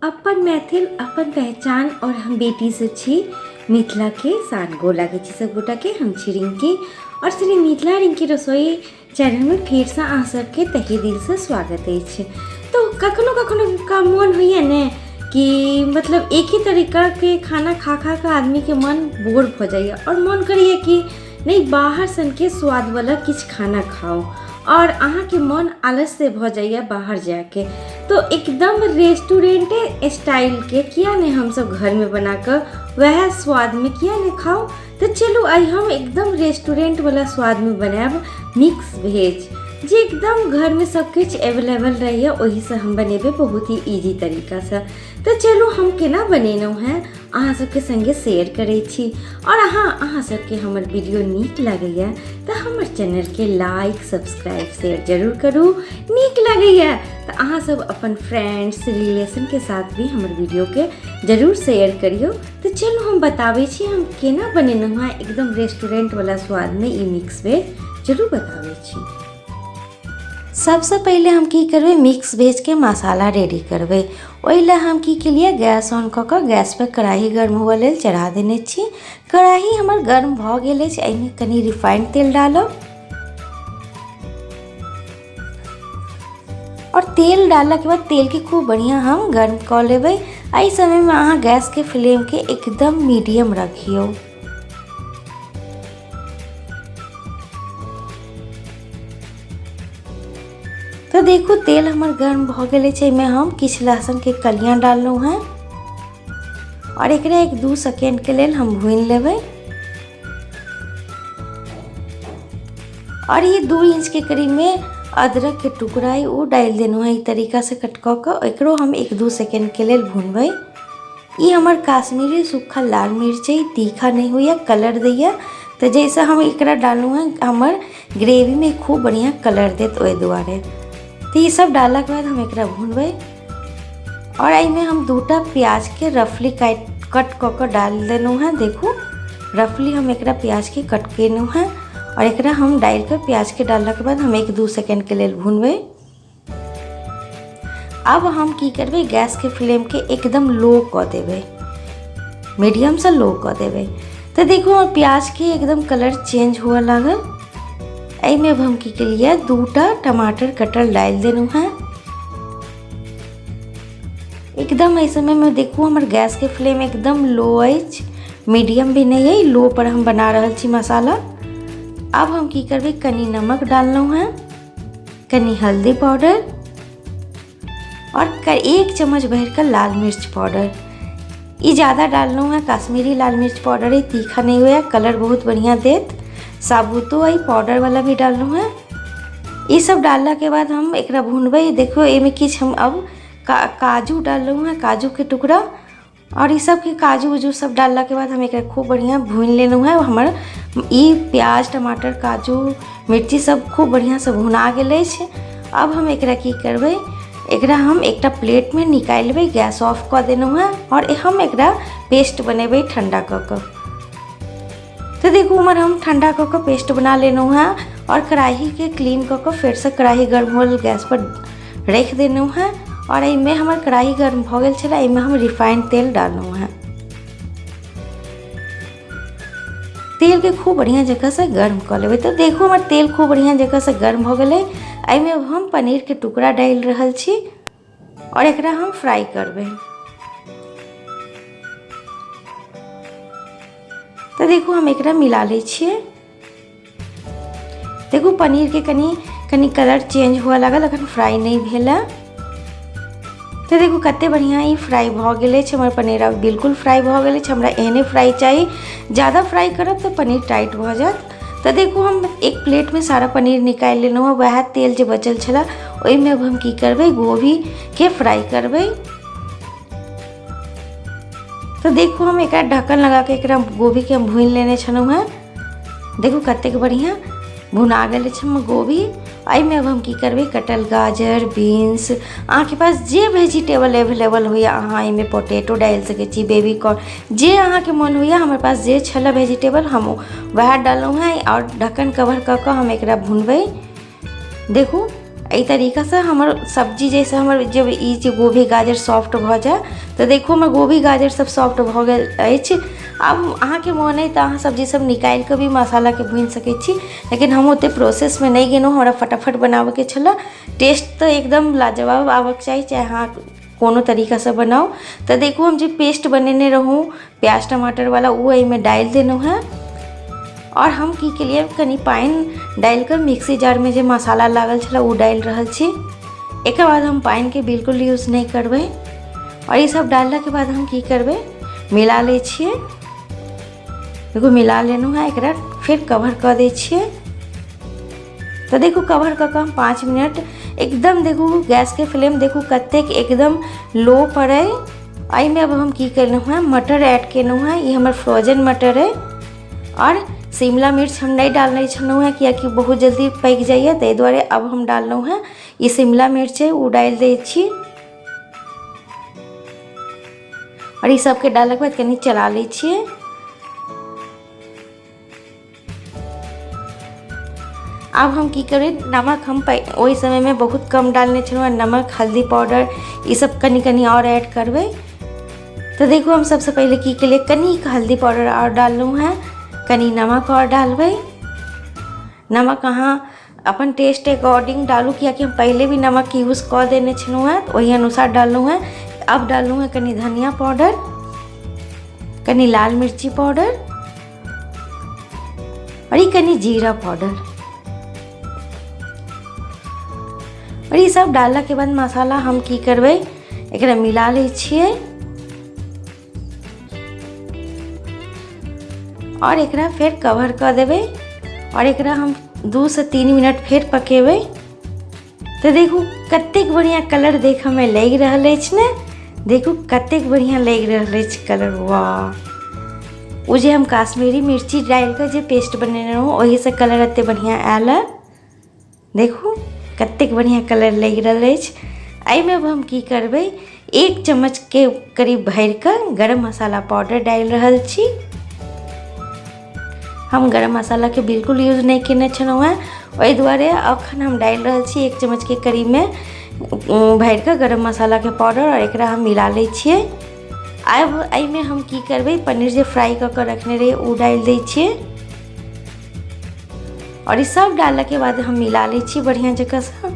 अपन मैथिल अपन पहचान और हम बेटी से छी मिथिला के सान गो लागे छी सब गोटा के। हम छी रिंकी और श्री मिथिला रिंकी रसोई चैनल में फिर से अहाँ सबके तहे दिल से स्वागत है। तो कखनो कखनो का मन हुई ने कि मतलब एक ही तरीका के खाना खा खा का आदमी के मन बोर हो जाइए और मन करिए कि नहीं बाहर सन के स्वाद वाला कुछ खाना खाओ और अहाँ के मन आलस से भ जाइए बाहर जाके। तो एकदम रेस्टोरेंट स्टाइल के किया नहीं हम सब घर में बनाकर वह स्वाद में किया नहीं खाओ। तो चलो आई हम एकदम रेस्टोरेंट वाला स्वाद में बनाब मिक्स वेज जी एकदम घर में सब कुछ अवेलेबल रही वही से हम बनेबे बहुत ही इजी तरीका से। तो चलो हम केना बनेनौ हैं अहाँ सबके संगे शेयर करे छी। और अहाँ सबके हमर वीडियो नीक लगैया तो हमर चैनल के लाइक सब्सक्राइब शेयर जरूर करू। नीक लगैया तो अहाँ सब अपन फ्रेंड्स रिलेशन के साथ भी हमर वीडियो के जरूर शेयर करियो। तो चलो हम बताबै छी हम केना बनेनौ हैं एकदम रेस्टोरेंट वाला स्वाद में ई मिक्स वेज जरूर बताबै छी। सबसे पहले हम की करबे मिक्स वेज के मसाला रेडी करबे। ओइला हम की केलिए गैस ऑन क के गैस पे कढ़ाई गर्म हुए लेल चढ़ा देने छी। कढ़ाई हमर गर्म भ गेल अछि, एहिमे कनी रिफाइंड तेल डालब और तेल डालला के बाद तेल के खूब बढ़िया हम गर्म क लेबै। एहि समय में अहाँ गैस के फ्लेम के एकदम मीडियम रखियो। तो देखो तेल हमार गर्म भ गेले छै, में हम किछ लहसुन के कलियां डाललू हैं और एकरा 1-2 सेकेंड के लेल हम भून लेबै। और ये 2 इंच के करीब में अदरक के टुकड़ा है वो डाल देनु है। तरीका से कट क के एकरो हम 1-2 सेकेंड के लेल भूनबै। ये हमार काश्मीरी सूखा लाल मिर्च है, तीखा नहीं हुई कलर दैया। तो जैसा हम एकरा डालू है हमार ग्रेवी में खूब बढ़िया कलर देत ओहि दुआरे। तो ये सब डालला के बाद हम एकरा भूनबै और एहिमे हम 2टा प्याज के रफली कट क के डाल देनु है। देखो रफली हम एकरा प्याज के कट केनु है और एकरा हम डाल के प्याज के डालला के बाद हम 1-2 सेकेंड के लेल भूनबै। अब हम की करबै गैस के फ्लेम के एकदम लो क देबै, मीडियम से लो क देबै। तो देखो प्याज के एकदम कलर चेंज हुआ लागल। एहिमे अब हम की केलिए 2टा टमाटर कटल डाल देनु है। एकदम ऐसे में देखो हमार गैस के फ्लेम एकदम लो अछि, मीडियम भी नहीं है, लो पर हम बना रहल छी मसाला। अब हम की करबै कनी नमक डाललू है, कनी हल्दी पाउडर और 1 चम्मच भर कर लाल मिर्च पाउडर। ये ज़्यादा डाललू है, काश्मीरी लाल मिर्च पाउडर है, तीखा नहीं हुआ, कलर बहुत बढ़िया देत। साबुतो है पाउडर वाला भी डाललू है। ये सब डालला के बाद हम एकरा भूनबै। देखो एमे किछ हम अब काजू डाललू है, काजू के टुकड़ा और ये सब के काजू उजू सब डालला के बाद हम एकरा खूब बढ़िया भून लेलू है। हमार ये प्याज टमाटर काजू मिर्ची सब खूब बढ़िया से भुना गेल छै। अब हम एकरा की करबै एकरा हम एकटा प्लेट में निकाल लेबै, गैस ऑफ कर देनु है और हम एकरा पेस्ट बनेबै ठंडा क के। तो देखो हमार हम ठंडा क के पेस्ट बना लेनु है और कढ़ाई के क्लीन क के फिर से कढ़ाई गर्म होल गैस पर रख देनु है। और एहिमे हमार कढ़ाई गर्म भ गेल छला, एहिमे हम रिफाइंड तेल डालनु है। तेल के खूब बढ़िया जगह से गर्म कर लेबै। तो देखो हमार तेल खूब बढ़िया जगह से गर्म हो गेलै। एहिमे अब हम पनीर के टुकड़ा डाल रहल छी और एकरा हम फ्राई करबै। तो देखो हम एकरा मिला ले छिए। देखो पनीर के कनी कलर चेंज हुआ लागल, अखन फ्राई नहीं भेला। तो देखो कते बढ़िया ये फ्राई भ गेले छै हमर पनीर। अब बिल्कुल फ्राई भ गेले छै, हमरा एहने फ्राई चाहिए, ज़्यादा फ्राई करब तो पनीर टाइट भ जात। तो देखो हम एक प्लेट में सारा पनीर निकाल लेलू है। वह तेल जो बचल छला ओहिमे अब हम की करबै गोभी के फ्राई करबै। तो देखो हम एक ढक्कन लगा के एक गोभी के हम भून लेने छलू है। देखो कते बढ़िया भुना गए गोभी। एहिमे अब हम की करबै कटल गाजर बीन्स अहाँ के पास जे वेजिटेबल अवेलेबल होइए अहाँ एहिमे पोटैटो डाल सकै छी, बेबी कॉर्न जे अहाँ के मन होइए। हमारे पास जे छला वेजिटेबल हम वह डालू है और ढक्कन कवर कर के हम एकरा भूनबै। देखो एहि तरीका से हमर सब्जी जैसे हमर जब ई जे गोभी गाजर सॉफ्ट भ जाए तो देखो हमर गोभी गाजर सब सॉफ्ट भ गेल अछि। अब अहाँके मोन अइ तऽ अहाँ सब्जी सब निकालि कऽ भी मसाला के भूनि सकैत छी, लेकिन हम ओते प्रोसेस में नहीं गेलहुँ। हमरा फटाफट बनाबे के छल। टेस्ट तो एकदम लाजवाब आबक चाही, चाहे अहाँ कोनो तरीका से बनाओ। तो देखो हम जो पेस्ट बनेने रहूँ प्याज टमाटर वाला वो एहिमे डालि देलहुँ है। और हम की केलिए कनी पानि डालि कऽ मिक्सी जार में जे मसाला लागल छल वो डालि रहल छी। एक बाद हम पानि के बिल्कुल यूज नहीं करबै। और ये सब डालला के बाद हम की करबै मिला ले छिए। देखो मिला लेलहुँ है, एकरा फिर कवर कर दै छिए। तो देखो कवर कऽ कऽ हम 5 मिनट एकदम देखो गैस के फ्लेम देखो कतेक एकदम लो पर है। एहिमे अब हम की केलहुँ है मटर ऐड केलहुँ है। ये हमर फ्रोजन मटर है। और शिमला मिर्च हम नहीं डालने छलहुँ है कियाकि बहुत जल्दी पक जाइए, ताहि दुआरे अब हम डाललहुँ है ये शिमला मिर्च है वो डालि दै छी। और ये सबके डालने के बाद कनी चला लै छिए। अब हम की करें नमक हम ओहि समय में बहुत कम डालने छलहुँ, नमक हल्दी पाउडर ये सब कनी कनी और ऐड करबै। तो देखो हम सबसे पहले की केलिए कनी हल्दी पाउडर और डाललहुँ है, कनी नमक और डालबै। नमक अहाँ अपन टेस्ट अकॉर्डिंग डालू कियाकि हम पहले भी नमक यूज कर देने छलहुँ है, वही अनुसार डाललहुँ है। अब डाललहुँ है कनी धनिया पाउडर, कनी लाल मिर्ची पाउडर और ये कनी जीरा पाउडर। और ये सब डालला के बाद मसाला हम की करबै एकरा मिला लै छिए। और एकरा फिर कवर कर देबै और एकरा हम 2 से 3 मिनट फिर पकेबै। तो देखू कतेक बढ़िया कलर देख में लग रहल अछि ने। देखू कतेक बढ़िया लग रहल अछि कलर। वाह, वो जे हम काश्मीरी मिर्ची डालि कऽ जे पेस्ट बनेने रहूँ वही से कलर एते बढ़िया आयल है। देखू कतेक बढ़िया कलर लग रहल अछि। एहिमे अब हम की करबै 1 चम्मच के करीब भरि कऽ गरम मसाला पाउडर डालि रहल छी। हम गरम मसाला के बिल्कुल यूज नहीं केने छलहुँ है, ओहि दुआरे अखन हम डालि रहल छी 1 चम्मच के करीब में भरि कऽ गरम मसाला के पाउडर। और एकरा हम मिला लै छिए। अब एहिमे हम की करबै पनीर जे फ्राई कऽ कऽ रखने रहिए वो डालि दै छिए। और ये सब डालला के बाद हम मिला लै छी बढ़िया जगह से।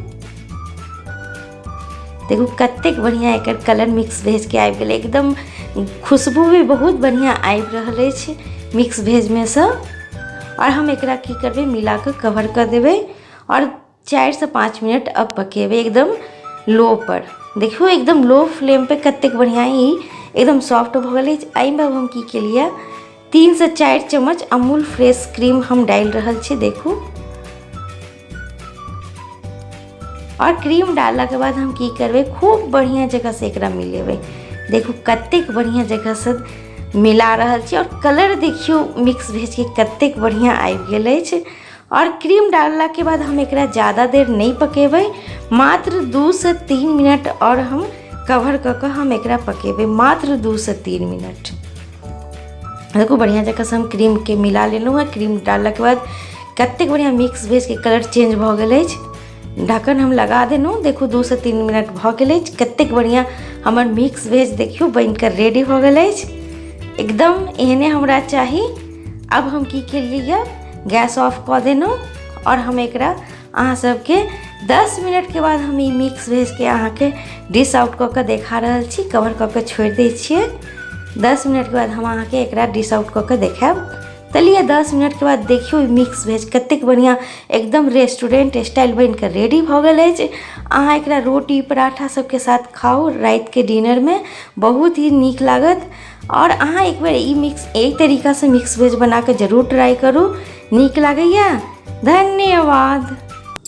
देखो कतेक बढ़िया एकर कलर मिक्स भेज के आबि गेलै, एकदम खुशबू भी बहुत बढ़िया आबि रहल अछि मिक्स भेज में से। और हम एकरा की करबै मिला के कवर कर देबै और 4 से 5 मिनट अब पकेबै एकदम लो पर। देखियो एकदम लो फ्लेम पे कतेक बढ़िया ही एकदम सॉफ्ट भ गेलै। एहिमे अब हम की केलिए 3 से 4 चम्मच अमूल फ्रेश क्रीम हम डालि रहल छी। देखू और क्रीम डालला के बाद हम की करबै खूब बढ़िया जगह से एकरा मिलेबै। देखू कतेक बढ़िया जगह से मिला रहल छी। और कलर देखियो मिक्स भेज के कतेक बढ़िया आबि गेल अछि। और क्रीम डालला के बाद हम एकरा ज़्यादा देर नहीं पकेबै, मात्र 2 से 3 मिनट और हम कवर कर के हम एकरा पकेबै, मात्र 2 से 3 मिनट। देखो बढ़िया जगह से हम क्रीम के मिला लेलहुँ है। क्रीम डालला के बाद कतेक बढ़िया मिक्स भेज के कलर चेंज भ गेल अछि। ढक्कन हम लगा देलहुँ। देखो 2 से 3 मिनट भ गेल अछि। कतेक बढ़िया हमर मिक्स भेज देखियो बनकर रेडी हो गेल अछि। एकदम एहने हमरा चाही। अब हम की केलिए गैस ऑफ कर देलहुँ और हम एकरा अहाँ सबके 10 मिनट के बाद हम ई मिक्स भेज के अहाँ के डिश आउट कऽ के देखा रहल छी। कवर कऽ के छोड़ि दै छिए। 10 मिनट के बाद हम अहाँ के एकरा डिश आउट कऽ के देखाएब। चलिए 10 मिनट के बाद देखियो मिक्स भेज कतेक बढ़िया एकदम रेस्टोरेंट स्टाइल बनकर रेडी भ गेल अछि। अहाँ एकरा रोटी पराठा सबके साथ खाओ रात के डिनर में, बहुत ही नीक लागत। और अहाँ एक बार ई मिक्स एक तरीका से मिक्स वेज बना के जरूर ट्राई करू, नीक लागैया। धन्यवाद।